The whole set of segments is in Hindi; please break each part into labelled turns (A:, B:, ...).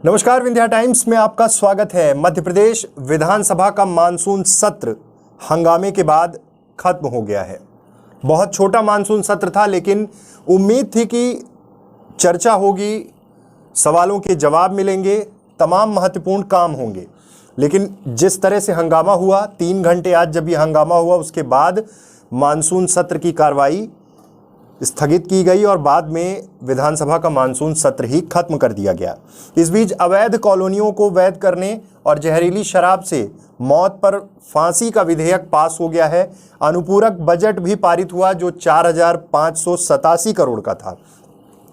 A: नमस्कार, विंध्या टाइम्स में आपका स्वागत है। मध्य प्रदेश विधानसभा का मानसून सत्र हंगामे के बाद खत्म हो गया है। बहुत छोटा मानसून सत्र था, लेकिन उम्मीद थी कि चर्चा होगी, सवालों के जवाब मिलेंगे, तमाम महत्वपूर्ण काम होंगे। लेकिन जिस तरह से हंगामा हुआ, 3 घंटे आज जब ये हंगामा हुआ, उसके बाद मानसून सत्र की कार्रवाई स्थगित की गई और बाद में विधानसभा का मानसून सत्र ही खत्म कर दिया गया। इस बीच अवैध कॉलोनियों को वैध करने और जहरीली शराब से मौत पर फांसी का विधेयक पास हो गया है। अनुपूरक बजट भी पारित हुआ जो 4,587 करोड़ का था।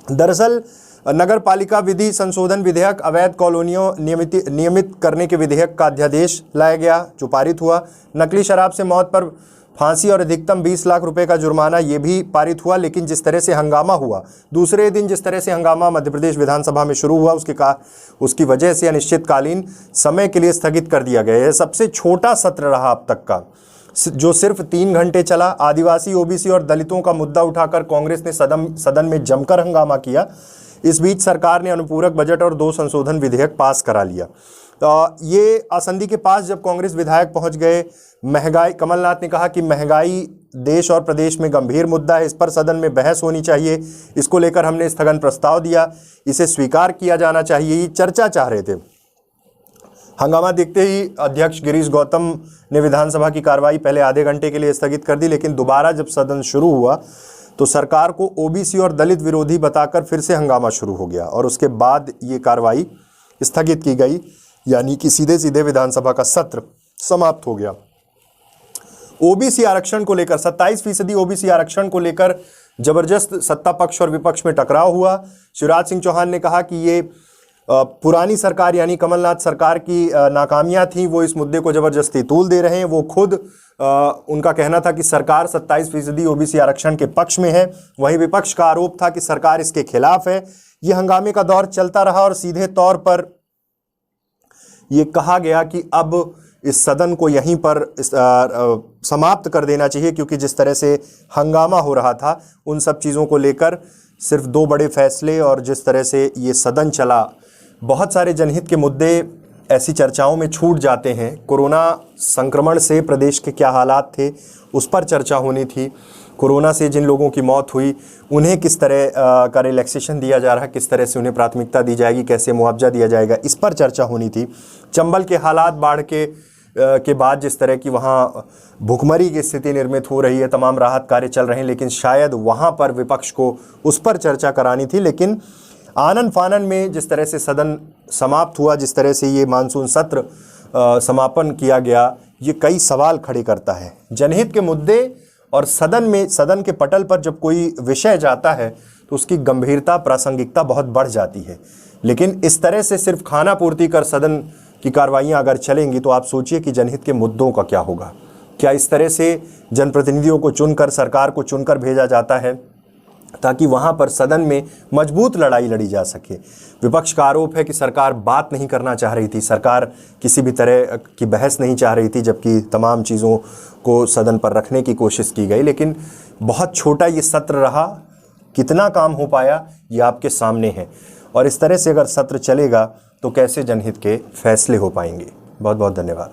A: दरअसल नगर पालिका विधि संशोधन विधेयक, अवैध कॉलोनियों नियमित करने के विधेयक का अध्यादेश लाया गया जो पारित हुआ। नकली शराब से मौत पर फांसी और अधिकतम 20 लाख रुपए का जुर्माना, ये भी पारित हुआ। लेकिन जिस तरह से हंगामा हुआ, दूसरे दिन जिस तरह से हंगामा मध्य प्रदेश विधानसभा में शुरू हुआ, उसकी वजह से अनिश्चितकालीन समय के लिए स्थगित कर दिया गया। यह सबसे छोटा सत्र रहा अब तक का, जो सिर्फ 3 घंटे चला। आदिवासी, ओबीसी और दलितों का मुद्दा उठाकर कांग्रेस ने सदन में जमकर हंगामा किया। इस बीच सरकार ने अनुपूरक बजट और 2 संशोधन विधेयक पास करा लिया। ये आसंदी के पास जब कांग्रेस विधायक पहुंच गए, महंगाई, कमलनाथ ने कहा कि महंगाई देश और प्रदेश में गंभीर मुद्दा है, इस पर सदन में बहस होनी चाहिए। इसको लेकर हमने स्थगन प्रस्ताव दिया, इसे स्वीकार किया जाना चाहिए, ये चर्चा चाह रहे थे। हंगामा देखते ही अध्यक्ष गिरीश गौतम ने विधानसभा की कार्रवाई पहले आधे घंटे के लिए स्थगित कर दी, लेकिन दोबारा जब सदन शुरू हुआ तो सरकार को ओबीसी और दलित विरोधी बताकर फिर से हंगामा शुरू हो गया और उसके बाद ये कार्रवाई स्थगित की गई, यानी कि सीधे सीधे विधानसभा का सत्र समाप्त हो गया। ओबीसी आरक्षण को लेकर 27% ओबीसी आरक्षण को लेकर जबरदस्त सत्ता पक्ष और विपक्ष में टकराव हुआ। शिवराज सिंह चौहान ने कहा कि ये पुरानी सरकार यानी कमलनाथ सरकार की नाकामियां थी, वो इस मुद्दे को जबरदस्ती तूल दे रहे हैं। वो खुद उनका कहना था कि सरकार 27% ओबीसी आरक्षण के पक्ष में है, वहीं विपक्ष का आरोप था कि सरकार इसके खिलाफ है। ये हंगामे का दौर चलता रहा और सीधे तौर पर ये कहा गया कि अब इस सदन को यहीं पर समाप्त कर देना चाहिए, क्योंकि जिस तरह से हंगामा हो रहा था उन सब चीज़ों को लेकर सिर्फ 2 बड़े फैसले और जिस तरह से ये सदन चला, बहुत सारे जनहित के मुद्दे ऐसी चर्चाओं में छूट जाते हैं। कोरोना संक्रमण से प्रदेश के क्या हालात थे, उस पर चर्चा होनी थी। कोरोना से जिन लोगों की मौत हुई उन्हें किस तरह का रिलैक्सेशन दिया जा रहा है, किस तरह से उन्हें प्राथमिकता दी जाएगी, कैसे मुआवजा दिया जाएगा, इस पर चर्चा होनी थी। चंबल के हालात, बाढ़ के बाद जिस तरह की वहाँ भुखमरी की स्थिति निर्मित हो रही है, तमाम राहत कार्य चल रहे हैं, लेकिन शायद वहाँ पर विपक्ष को उस पर चर्चा करानी थी। लेकिन आनन फानन में जिस तरह से सदन समाप्त हुआ, जिस तरह से ये मानसून सत्र समापन किया गया, ये कई सवाल खड़े करता है। जनहित के मुद्दे और सदन के पटल पर जब कोई विषय जाता है तो उसकी गंभीरता, प्रासंगिकता बहुत बढ़ जाती है। लेकिन इस तरह से सिर्फ खाना पूर्ति कर सदन की कार्रवाइयाँ अगर चलेंगी तो आप सोचिए कि जनहित के मुद्दों का क्या होगा। क्या इस तरह से जनप्रतिनिधियों को चुनकर, सरकार को चुनकर भेजा जाता है ताकि वहाँ पर सदन में मजबूत लड़ाई लड़ी जा सके। विपक्ष का आरोप है कि सरकार बात नहीं करना चाह रही थी, सरकार किसी भी तरह की बहस नहीं चाह रही थी, जबकि तमाम चीज़ों को सदन पर रखने की कोशिश की गई। लेकिन बहुत छोटा ये सत्र रहा, कितना काम हो पाया ये आपके सामने है। और इस तरह से अगर सत्र चलेगा तो कैसे जनहित के फैसले हो पाएंगे। बहुत बहुत धन्यवाद।